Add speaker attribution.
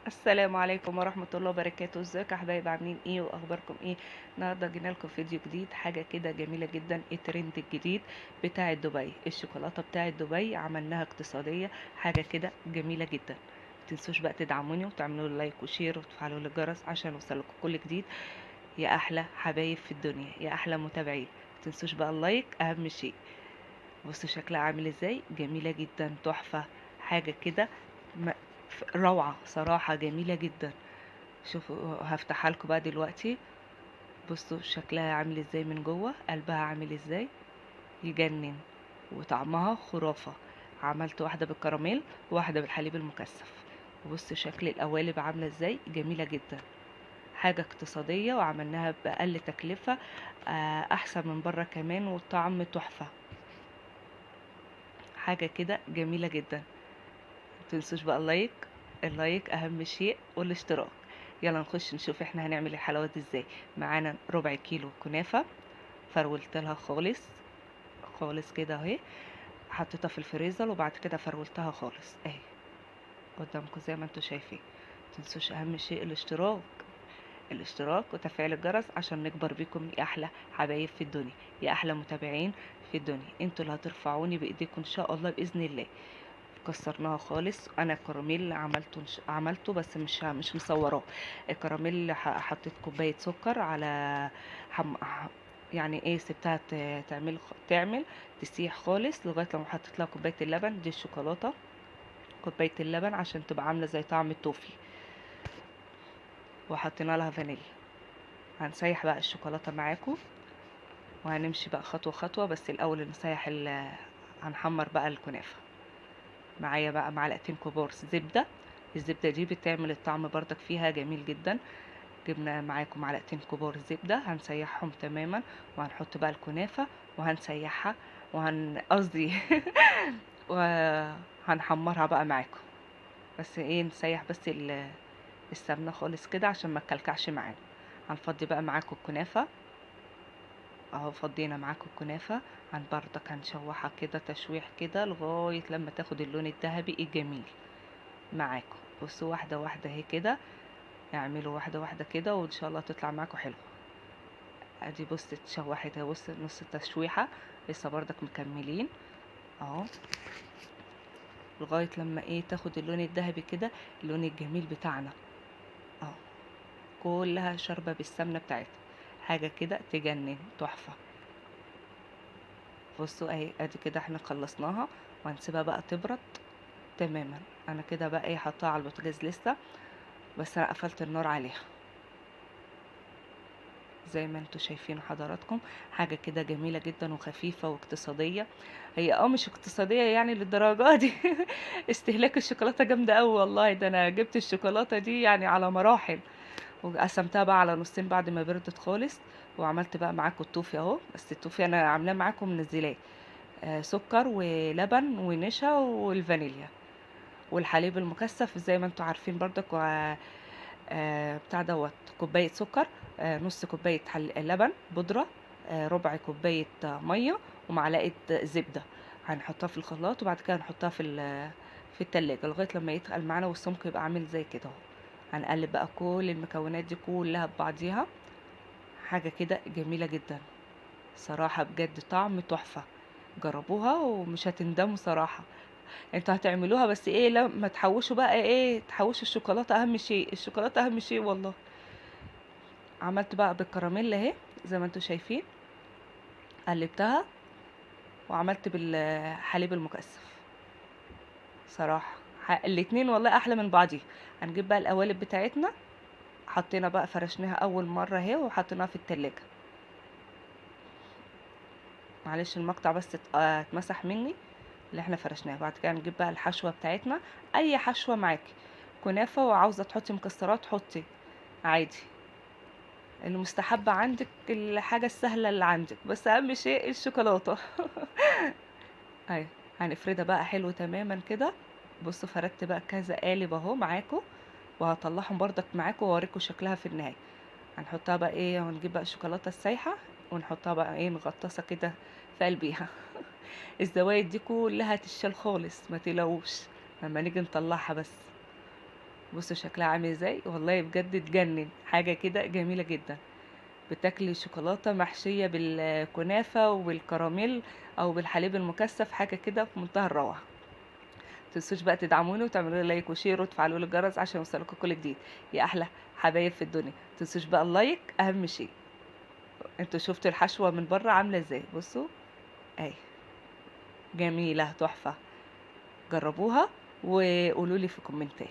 Speaker 1: السلام عليكم ورحمة الله وبركاته. ازيكم يا حبايب؟ عاملين ايه واخباركم ايه؟ النهارده جينا لكم فيديو جديد، حاجة كده جميلة جدا. الترند الجديد بتاع دبي، الشوكولاتة بتاعة دبي عملناها اقتصادية، حاجة كده جميلة جدا. متنسوش بقى تدعموني وتعملوا لي لايك وشير وتفعلوا لي الجرس عشان يوصلكم كل جديد. يا احلى حبايب في الدنيا، يا احلى متابعين، متنسوش بقى اللايك اهم شيء. بصوا شكلها عامل ازاي، جميلة جدا، تحفة، حاجة كده م- روعة صراحة، جميلة جدا. شوفوا هفتحها لكم بقى دلوقتي. بصوا شكلها عامل ازاي من جوه، قلبها عامل ازاي، يجنن، وطعمها خرافة. عملت واحدة بالكراميل وواحدة بالحليب المكثف. وبصوا شكل القوالب عاملة ازاي، جميلة جدا، حاجة اقتصادية وعملناها بأقل تكلفة. أحسن من بره كمان، والطعم تحفة، حاجة كده جميلة جدا. متنسوش بقى اللايك، اللايك اهم شيء، والاشتراك. يلا نخش نشوف احنا هنعمل الحلويات دي ازاي. معانا ربع كيلو كنافة، فرولتلها خالص خالص كده اهي، حطيتها في الفريزر وبعد كده فرولتها خالص اهي قدامكم زي ما انتوا شايفين. متنسوش اهم شيء الاشتراك، الاشتراك وتفعيل الجرس عشان نكبر بيكم، يا احلى حبايب في الدنيا، يا احلى متابعين في الدنيا. انتوا اللي هترفعوني بايديكم ان شاء الله باذن الله. كسرناها خالص. انا الكراميل عملته بس مش مصوراه. الكراميل حطيت كوبايه سكر على يعني ايه، سبتها تعمل تسيح خالص لغايه لما حطيت لها كوبايه اللبن. دي الشوكولاته، كوبايه اللبن عشان تبقى عامله زي طعم التوفي، وحطينا لها فانيليا. هنسيح بقى الشوكولاته معاكم، وهنمشي بقى خطوه خطوه. بس الاول نسيح هنحمر بقى الكنافه. معايا بقى معلقتين كبار زبدة، الزبدة دي بتعمل الطعم بردك فيها جميل جدا. جبنا معاكم معلقتين كبار زبدة، هنسيحهم تماما، وهنحط بقى الكنافة وهنسيحها، قصدي وهنحمرها بقى معاكم. بس ايه، نسيح بس السمنة خالص كده عشان ما تكلكعش معانا. هنفضي بقى معاكم الكنافة اهو، فضينا معاكم الكنافة. بردك هنشوحها كده تشويح كده لغاية لما تاخد اللون الذهبي الجميل معاكم. بصوا واحدة واحدة اهي كده، اعملوا واحدة واحدة كده وان شاء الله تطلع معاكم حلوة. ادي بص اتشوحت اهي، بص نص التشويحة، لسه بردك مكملين اهو لغاية لما ايه تاخد اللون الذهبي كده، اللون الجميل بتاعنا اهو. كلها شاربة بالسمنة بتاعتها، حاجة كده تجنن، تحفة. بصوا اهي، ادي كده احنا خلصناها، وهنسيبها بقى تبرد تماما. انا كده بقى ايه حطاها على البوتاجاز لسه، بس انا قفلت النار عليها زي ما انتوا شايفين حضراتكم. حاجة كده جميلة جدا وخفيفة واقتصادية. هي مش اقتصادية يعني للدرجة دي استهلاك الشوكولاتة جامدة قوي والله. ده انا جبت الشوكولاتة دي يعني على مراحل، وقسمتها بقى على نصين بعد ما بردت خالص. وعملت بقى معاكم التوفي اهو، بس التوفي انا عاملاه معاكم منزلاه. سكر ولبن ونشا والفانيليا والحليب المكثف زي ما انتوا عارفين برضك. بتاع دوت كوباية سكر، نص كوباية لبن بودرة، ربع كوباية مية، ومعلقة زبدة. هنحطها في الخلاط وبعد كده هنحطها في التلاجة لغاية لما يتقل معانا والسمك يبقى عامل زي كده اهو. هنقلب بقى كل المكونات دي كلها ببعضيها، حاجة كده جميلة جدا صراحة، بجد طعم تحفة. جربوها ومش هتندموا صراحة. انتوا هتعملوها بس ايه، لما تحوشوا بقى ايه، تحوشوا الشوكولاتة اهم شيء، الشوكولاتة اهم شيء والله. عملت بقى بالكراميل اهي زي ما انتوا شايفين، قلبتها وعملت بالحليب المكثف صراحة. الاتنين والله احلى من بعضي. هنجيب بقى القوالب بتاعتنا، حطينا بقى فرشناها اول مرة اهي وحطيناها في التلاجة. معلش المقطع بس اتمسح مني اللي احنا فرشناه. بعد كده نجيب بقى الحشوة بتاعتنا، اي حشوة معاكي، كنافة وعاوزة تحطي مكسرات حطي عادي، المستحبة عندك، الحاجة السهلة اللي عندك، بس اهم شيء الشوكولاتة اهي. هنفردها بقى حلو تماما كده. بصوا فردت بقى كذا قالب اهو معاكم، وهطلعهم برضك معاكم واوريكم شكلها في النهاية. هنحطها بقى ايه، ونجيب بقى الشوكولاتة السايحة ونحطها بقى ايه مغطسة كده في قلبيها الزوايد دي كلها تشال خالص، ما تقلقوش لما نيجي نطلعها بس. بصوا شكلها عامل ازاي، والله بجد تجنن، حاجة كده جميلة جدا. بتاكلي شوكولاتة محشية بالكنافة وبالكراميل او بالحليب المكثف، حاجة كده في منتهى الروعة. متنسوش بقى تدعموني وتعملوا لي لايك وشير وتفعلوا لي الجرس عشان يوصلكوا كل جديد. يا احلى حبايب في الدنيا، متنسوش بقى اللايك اهم شيء. انتوا شفتوا الحشوة من بره عاملة ازاي؟ بصوا اهي، جميلة تحفة. جربوها وقولوا لي في كومنتات.